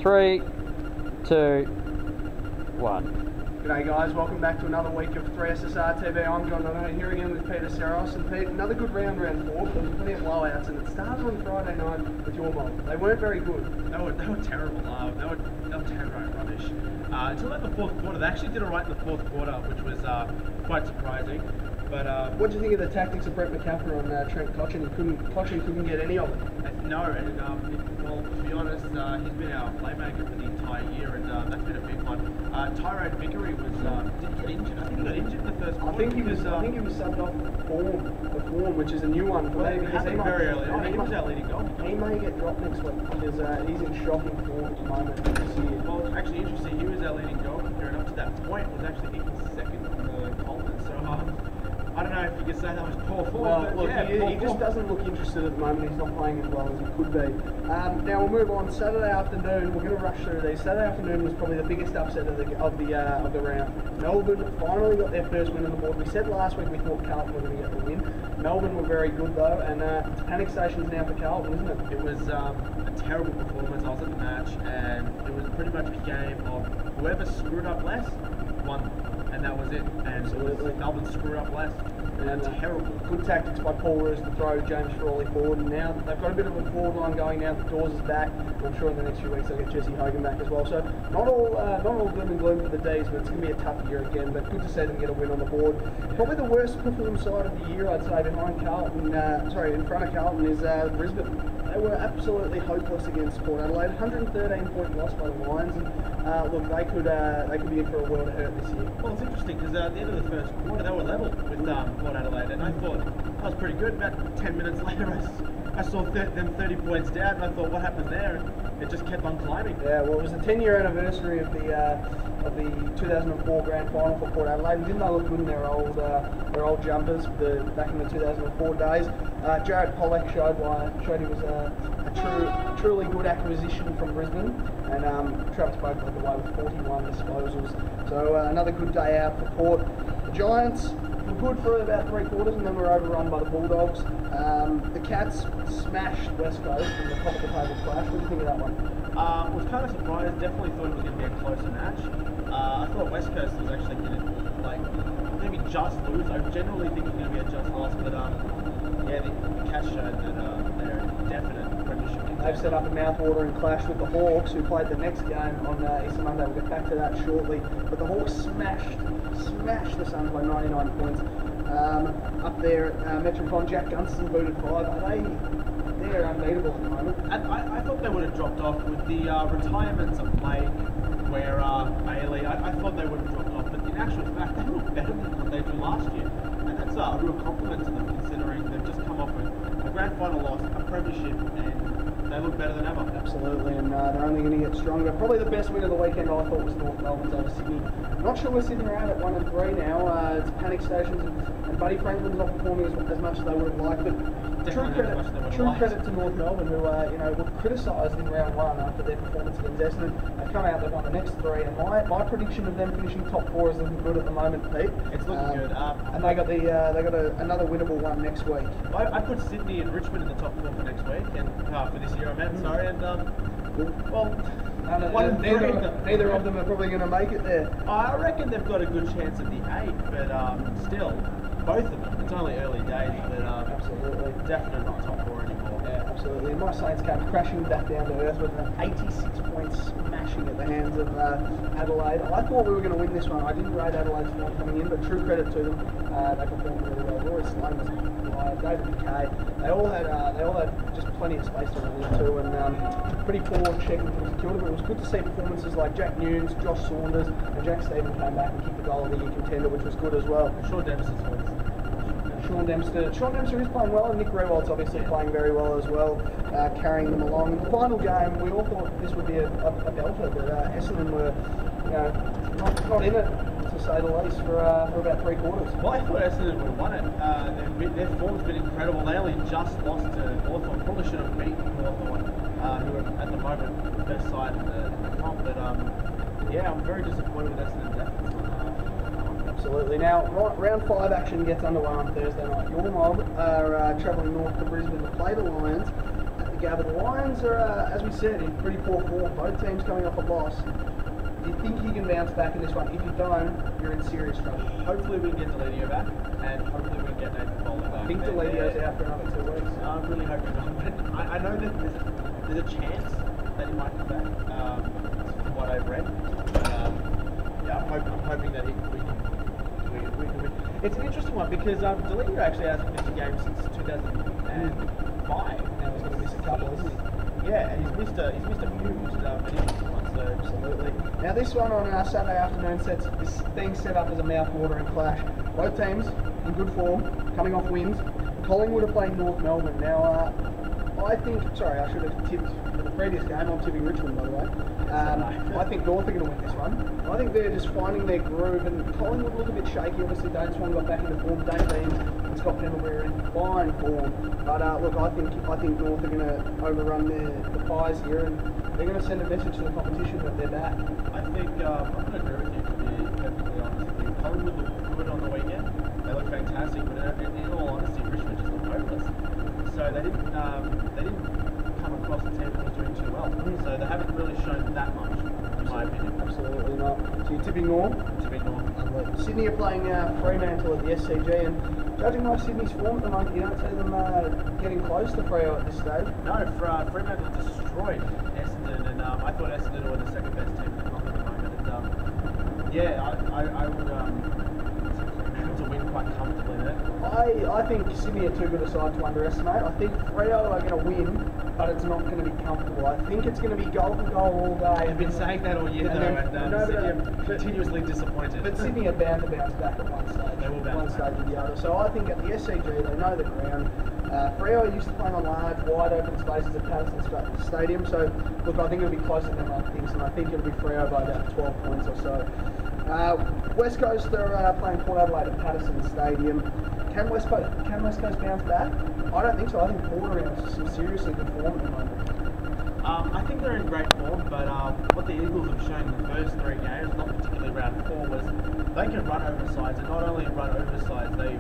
3, 2, 1. G'day guys, welcome back to another week of 3SSRTV. I'm John Donoghue here again with Peter Saros. And Pete, another good round 4. There was plenty of blowouts, and it started on Friday night with your mob. They weren't very good. They were terrible. They were downright rubbish. Until like the fourth quarter, they actually did alright in the fourth quarter, which was quite surprising. But what do you think of the tactics of Brett McCaffrey on Trent Cotchin? Cotchin couldn't get any of it. No, and well, to be honest, he's been our playmaker for the entire year, and that's been a big one. Tyrone Vickery was did he get injured? I think he got injured in the first quarter. I think he was subbed off the form, which is a new one for me. Because he very early on. He was our leading goal. He may get dropped next week because he's in shocking form at the moment this year. Well, actually, interesting. He was our leading goal kicker, and up to that point was actually second in the Colton. So I don't know if you could say that was poor form. Well, but look, yeah, he just doesn't look interested at the moment. He's not playing as well as he could be. Now we'll move on. Saturday afternoon, we're going to rush through these. Saturday afternoon was probably the biggest upset of the round. Melbourne finally got their first win on the board. We said last week we thought Carlton were going to get the win. Melbourne were very good though, and it's panic stations now for Carlton, isn't it? It was a terrible performance. I was at the match, and it was pretty much a game of whoever screwed up less won, and that was it. And Absolutely. Melbourne screwed up less. And terrible. Good tactics by Paul Roos to throw James Frawley forward, and now they've got a bit of a forward line going now. The Dawes is back. I'm sure in the next few weeks they'll get Jesse Hogan back as well. So not all gloom and gloom for the D's, but it's going to be a tough year again. But good to see them get a win on the board. Probably the worst performing side of the year, I'd say, behind Carlton. In front of Carlton is Brisbane. They were absolutely hopeless against Port Adelaide. 113-point loss by the Lions, and look, they could be in for a world of hurt this year. Well, it's interesting because at the end of the first quarter they were level with Port Adelaide, and I thought that was pretty good. About 10 minutes later, I saw them 30 points down, and I thought, what happened there? It just kept on climbing. Yeah, well, it was the 10-year anniversary of the 2004 Grand Final for Port Adelaide, and didn't they look good in their old jumpers back in the 2004 days? Jared Pollock showed he was a truly good acquisition from Brisbane, and Travis Boak led the way with 41 disposals. So another good day out for Port. The Giants were good for about 3/4, and then were overrun by the Bulldogs. The Cats smashed West Coast in the top of the table clash. What do you think of that one? Was kind of surprised. Definitely thought it was going to be a closer match. I thought West Coast was actually going to maybe just lose. I generally think it was going to be a just loss, but yeah, the Cats showed that they're a definite premiership contender. They've set up a mouth-watering clash with the Hawks, who played the next game on Easter Monday. We'll get back to that shortly. But the Hawks smashed the Suns by 99 points. Up there at Metricon, Jack Gunston booted 5. They're unbeatable at the moment. I thought they would have dropped off with the retirements of Blake, where Bailey. I thought they would have dropped off, but in actual fact, they look better than what they did last year, and that's a real compliment to them, considering they've just come off with a grand final loss, a premiership, and they look better than ever. Absolutely, and they're only going to get stronger. Probably the best win of the weekend, I thought, was North Melbourne's over Sydney. Not sure we're sitting around at 1 and 3 now. It's panic stations, and Buddy Franklin's not performing as much as they would have liked, but true credit to North Melbourne, who were criticised in round 1 after their performance against Essendon. They've come out, they've won the next 3, and my prediction of them finishing top 4 is looking good at the moment, Pete. It's looking good. And they got another winnable one next week. I put Sydney and Richmond in the top 4 for next week, and for this year I meant, sorry, and neither of them are probably going to make it there. I reckon they've got a good chance at the 8, but still, both of them. It's only early days, but absolutely, definitely not top 4 anymore. Yeah, absolutely. And my Saints came crashing back down to earth with an 86-point smashing at the hands of Adelaide. I thought we were going to win this one. I didn't rate Adelaide's form coming in, but true credit to them. They performed really well. Rory Sloan was David McKay. They all had just plenty of space to run into, and pretty poor checking from security. But it was good to see performances like Jack Nunes, Josh Saunders, and Jack Stephen came back and kicked the goal of the year contender, which was good as well. Sean Dempster is playing well, and Nick Rewald's obviously playing very well as well, carrying them along. In the final game, we all thought this would be a belter, but Essendon were not in it, to say the least, for about 3/4. Well, I thought Essendon would have won it. Their form's been incredible. They only just lost to Hawthorn. Probably should have beaten Hawthorn, who are at the moment the best side in the comp. But yeah, I'm very disappointed with Essendon's efforts. Absolutely. Now, round 5 action gets underway on Thursday night. Your mob are travelling north to Brisbane to play the Lions at the Gabba. The Lions are, as we said, in pretty poor form. Both teams coming off a loss. Do you think he can bounce back in this one? If you don't, you're in serious trouble. Hopefully we can get Deledio back, and hopefully we can get Nathan Bowler back. I think Deledio's out for another 2 weeks. I'm really hoping not. I know that there's a chance that he might come back, from what I've read. But, yeah, I'm hoping that we can. It's an interesting one because Deledio actually hasn't missed a game since 2005. Now he's going to miss a couple, isn't he? Yeah, and he's missed a few, which is an interesting one. So Absolutely. Now this one on Saturday afternoon is being set up as a mouth-watering clash. Both teams in good form, coming off wins. Collingwood are playing North Melbourne. Now, I should have tipped for the previous game. I'm tipping Richmond, by the way. I think North are going to win this one. I think they're just finding their groove, and Collingwood look a bit shaky. Obviously, Dane Swan got back into form. Dane Beans and Scott Pendlebury are in fine form. But look, I think North are going to overrun the Pies here, and they're going to send a message to the competition that they're back. I think I'm going to agree with you, to be perfectly honest with you. Collingwood looked good on the weekend. They looked fantastic, but in all honesty, Richmond just looked hopeless. So they didn't come across a team that was doing too well. So they haven't really shown that much, in my opinion. Absolutely not. So you're tipping North? Tipping North. Sydney are playing Fremantle at the SCG, and judging by Sydney's form at the moment, you don't see them getting close to Freo at this stage. No, Fremantle destroyed Essendon, and I thought Essendon were the second best team in the comp at the moment. And yeah, I would to win quite comfortably there. I think Sydney are too good a side to underestimate. I think Freo are going to win, but it's not going to be comfortable. I think it's going to be goal for goal all day. I've been saying that all year, Sydney are continuously disappointed. But Sydney are bound to bounce back at one stage. They will bounce one stage or the other. So I think at the SCG, they know the ground. Freo are used to playing on large, wide open spaces at Patterson Stadium. So look, I think it'll be closer than I think, and I think it'll be Freo by about 12 points or so. West Coast are playing Port Adelaide at Patterson Stadium. Can West Coast bounce back? I don't think so. I think Port are in some seriously good form at the moment. I think they're in great form, but what the Eagles have shown in the first 3 games, not particularly round 4, was they can run over sides, and not only run over sides, they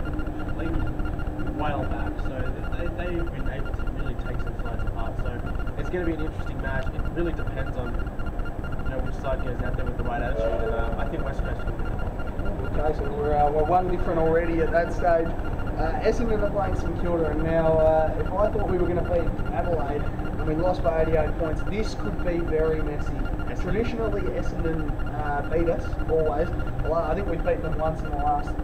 whale back. So they've been able to really take some sides apart. So it's going to be an interesting match. It really depends on which side goes out there with the right attitude, and I think West Coast will win. Okay, so we're one different already at that stage. Essendon are playing St Kilda, and now if I thought we were going to beat Adelaide and we lost by 88 points, this could be very messy. Traditionally, Essendon beat us, always. Well, I think we've beaten them once in the last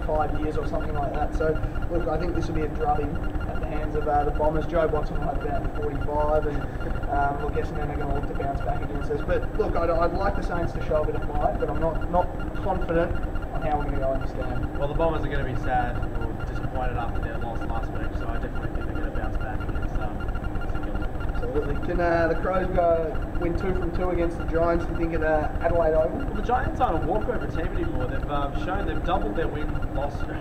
5 years or something like that. So, look, I think this will be a drubbing at the hands of the Bombers. Joe Watson will have about 45, and look, Essendon are going to look to bounce back against us. But look, I'd like the Saints to show a bit of fight, but I'm not confident on how we're going to go in this game. Well, the Bombers are going to be sad or disappointed after their loss last week, so I definitely think they're going to bounce back against St Kilda. Absolutely. Can the Crows win 2 from 2 against the Giants, do you think, at Adelaide Oval? Well, the Giants aren't a walkover team anymore. They've shown they've doubled their win-loss from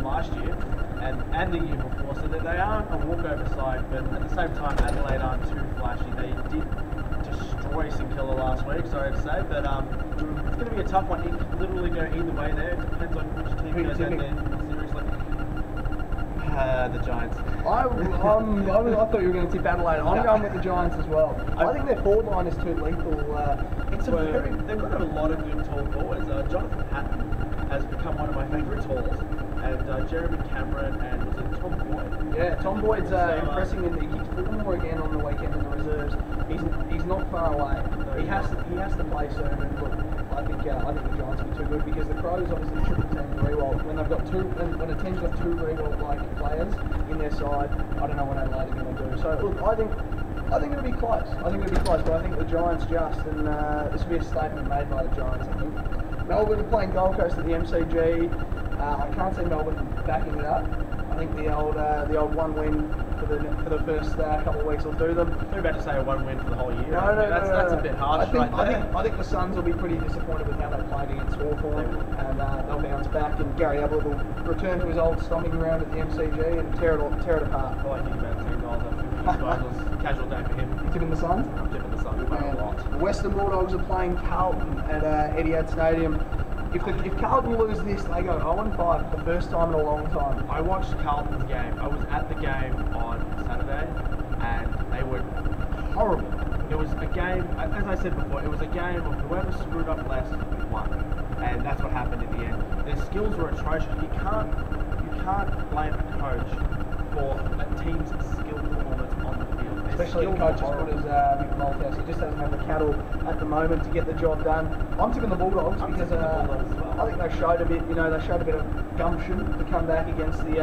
last year and the year before, so that they aren't a walkover side, but at the same time, Adelaide aren't too flashy. They did destroy St Kilda last week, sorry to say, but it's going to be a tough one. It could literally go either way there. It depends on which team goes out there. Seriously. The Giants. I thought you were going to tip Adelaide. I'm going with the Giants as well. I think their forward line is too lethal. They've got a lot of good tall forwards. Jonathan Hatton has become one of my favourite talls, and Jeremy Cameron and was it Tom Boyd? Yeah, Tom Boyd's impressing. He kicked 4 more again on the weekend in the reserves. He's not far away. He has to play soon. And look, I think the Giants will be too good because the Crows obviously triple team Rewalt. When a team's got 2 Rewalt-like players in their side, I don't know what Adelaide are going to do. So look, I think it'll be close. But I think the Giants and this will be a statement made by the Giants. I think Melbourne are playing Gold Coast at the MCG. I can't see Melbourne backing it up. I think the old 1 win for the first couple of weeks will do them. You're about to say a 1 win for the whole year. No, that's a bit harsh. I think the Suns will be pretty disappointed with how they played against Hawthorn, and they'll bounce back. And Gary Ablett will return to his old stomping ground at the MCG and tear it apart. I think about $10 after casual day for him. You tipping the Suns? I'm tipping the Suns by a lot. The Western Bulldogs are playing Carlton at Etihad Stadium. If Carlton lose this, they go 0-5 for the first time in a long time. I watched Carlton's game. I was at the game on Saturday. Sunday, and they were horrible. It was a game, as I said before, it was a game of whoever screwed up less won, and that's what happened in the end. Their skills were atrocious. You can't blame a coach for a team's skill performance on the field. Especially a coach as good as Mick Malthouse. He just doesn't have the cattle at the moment to get the job done. I'm tipping the Bulldogs because I think they showed a bit, they showed a bit of gumption to come back against the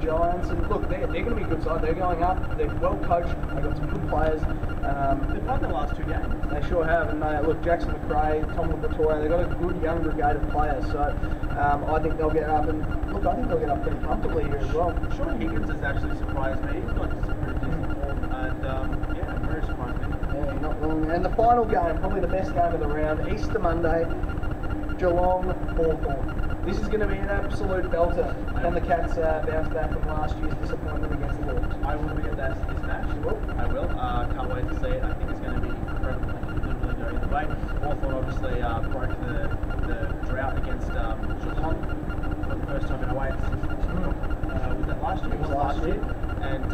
Giants. And look, they're going to be a good side. They're going up. They're well coached. They've got some good players. They've won their last 2 games. They sure have. And look, Jackson McRae, Tom Latoya, they've got a good young brigade of players. So I think they'll get up. And look, I think they'll get up pretty comfortably here as well. Sean Higgins has actually surprised me. He's got some pretty decent form, and yeah, very surprising. Yeah, you're not wrong. And the final game, probably the best game of the round, Easter Monday, Geelong Hawthorn. This is going to be an absolute belter. Can the Cats bounce back from last year's disappointment against the Hawks? I will be at this match. You will? I will. Can't wait to see it. I think it's going to be incredible. It could literally go either way. Hawthorn obviously broke the drought against Geelong for the first time in a way. Was that last year? It was last year. And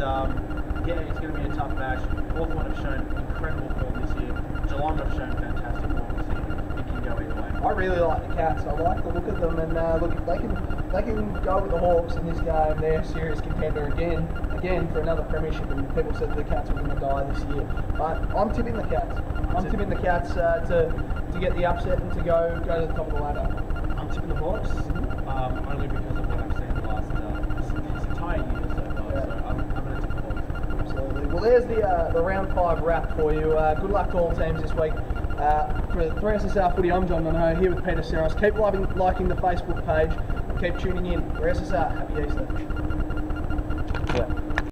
yeah, it's going to be a tough match. Hawthorn have shown incredible form this year. Geelong have shown fantastic form this year. It can go either way. I really like the Cats. I like the look at them, and look, if they can go with the Hawks in this game, they're a serious contender again for another premiership. And people said the Cats were going to die this year, but I'm tipping the Cats. I'm tipping the Cats to get the upset and to go to the top of the ladder. I'm tipping the Hawks, only because of what I've seen the last this entire year or so. Yeah. So I'm going to tip the Hawks. Absolutely. Well, there's the round 5 wrap for you. Good luck to all teams this week. For 3SSR Footy, I'm John Donohoe, here with Peter Saros. Keep liking the Facebook page. Keep tuning in. 3SSR, happy Easter.